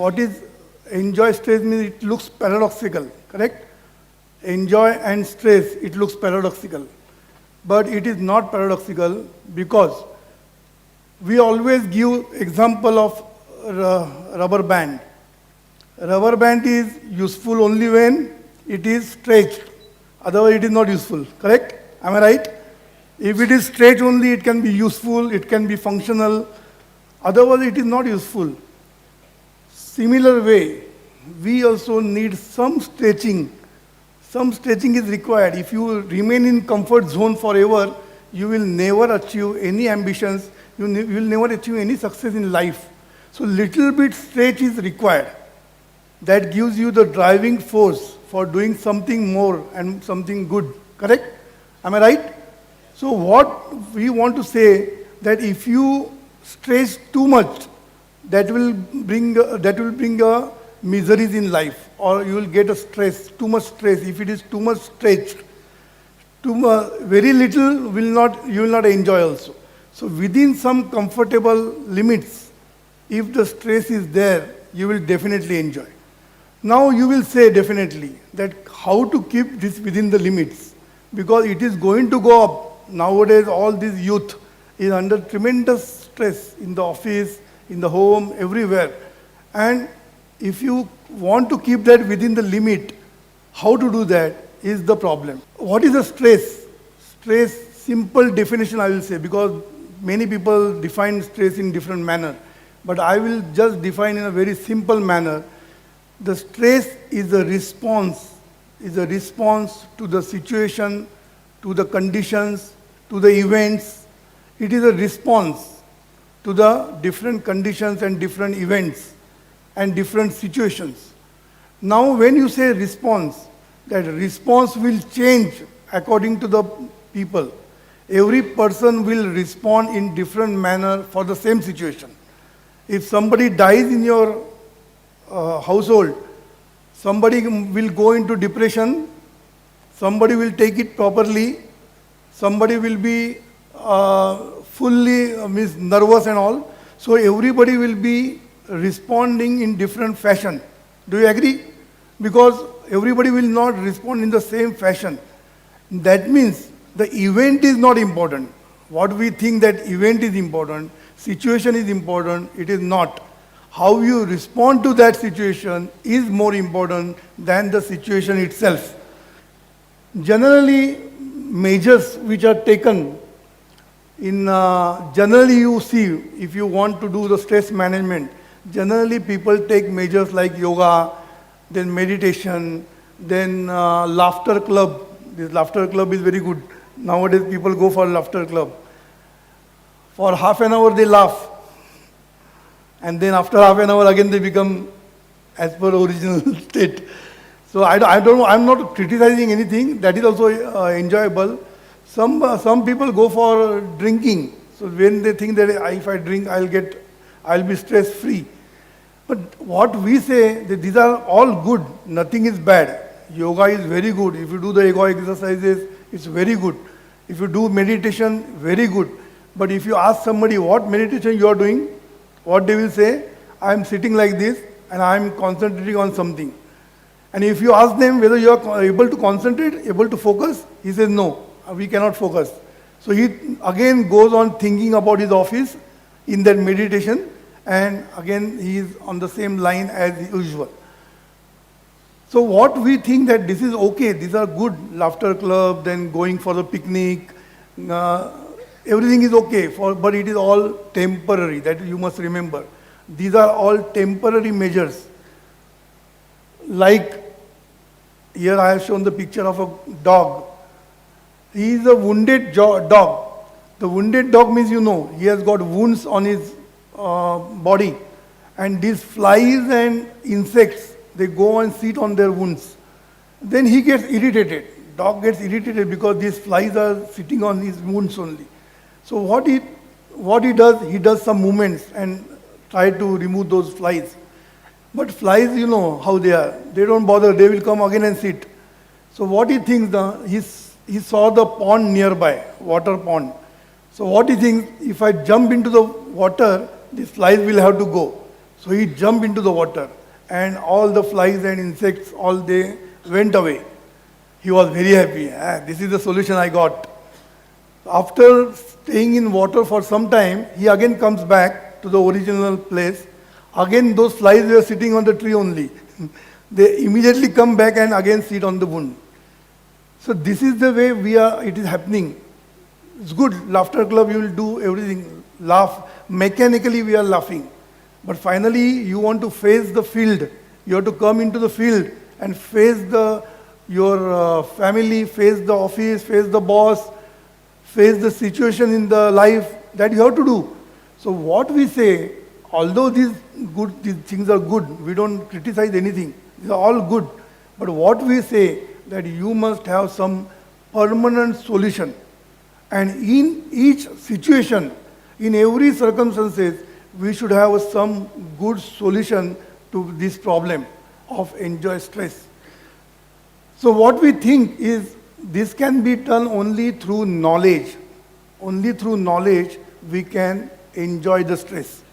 what is enjoy stress means it looks paradoxical, correct? Enjoy and stress, it looks paradoxical. But it is not paradoxical because we always give example of rubber band. Rubber band is useful only when it is stretched. Otherwise it is not useful, correct? Am I right? If it is stretched only, it can be useful, it can be functional. Otherwise it is not useful. Similar way, we also need some stretching. Some stretching is required. If you remain in comfort zone forever, you will never achieve any ambitions, you will never achieve any success in life. So little bit stretch is required. That gives you the driving force for doing something more and something good, correct? Am I right? So what we want to say that if you stretch too much, that will bring miseries in life, or you will get a stress, too much stress. If it is too much stretched, very little you will not enjoy also. So within some comfortable limits, if the stress is there, you will definitely enjoy. Now you will say definitely that how to keep this within the limits, because it is going to go up. Nowadays all this youth is under tremendous stress in the office, in the home, everywhere. And if you want to keep that within the limit, how to do that is the problem. What is the stress? Stress, simple definition I will say, because many people define stress in different manner. But I will just define in a very simple manner. The stress is a response to the situation, to the conditions, to the events. It is a response to the different conditions and different events and different situations. Now when you say response, that response will change according to the people. Every person will respond in different manner for the same situation. If somebody dies in your household, somebody will go into depression, somebody will take it properly, somebody will be fully nervous and all. So everybody will be responding in different fashion. Do you agree? Because everybody will not respond in the same fashion. That means the event is not important. What we think that event is important, situation is important, it is not. How you respond to that situation is more important than the situation itself. Generally, measures which are taken generally you see, if you want to do the stress management, generally people take measures like yoga, then meditation, then laughter club. This laughter club is very good. Nowadays people go for laughter club. For half an hour they laugh. And then after half an hour again they become as per original state. So I'm not criticizing anything. That is also enjoyable. Some people go for drinking. So when they think that if I drink, I'll be stress free. But what we say that these are all good. Nothing is bad. Yoga is very good. If you do the yoga exercises, it's very good. If you do meditation, very good. But if you ask somebody what meditation you are doing, what they will say, I am sitting like this and I am concentrating on something. And if you ask them whether you are able to concentrate, able to focus, he says no, we cannot focus. So he again goes on thinking about his office in that meditation, and again he is on the same line as usual. So what we think that this is okay, these are good, laughter club, then going for the picnic, everything is okay, but it is all temporary, that you must remember. These are all temporary measures. Like here I have shown the picture of a dog. He is a wounded dog. The wounded dog means, he has got wounds on his body. And these flies and insects, they go and sit on their wounds. Then he gets irritated. Dog gets irritated because these flies are sitting on his wounds only. So what he does, he does some movements and try to remove those flies. But flies, you know how they are. They don't bother. They will come again and sit. So what he thinks, he saw the pond nearby, water pond. So what he thinks, if I jump into the water, these flies will have to go. So he jumped into the water. and all the flies and insects, all they went away. He was very happy. Ah, this is the solution I got. After staying in water for some time, he again comes back to the original place. Again, those flies were sitting on the tree only. They immediately come back and again sit on the wound. So this is the way it is happening. It's good, laughter club, you will do everything, laugh. Mechanically we are laughing. But finally, you want to face the field. You have to come into the field and face your family, face the office, face the boss, face the situation in the life that you have to do. So what we say, although these things are good, we don't criticize anything. These are all good. But what we say, that you must have some permanent solution. And in each situation, in every circumstances, we should have some good solution to this problem of enjoy stress. So what we think is this can be done only through knowledge. Only through knowledge we can enjoy the stress.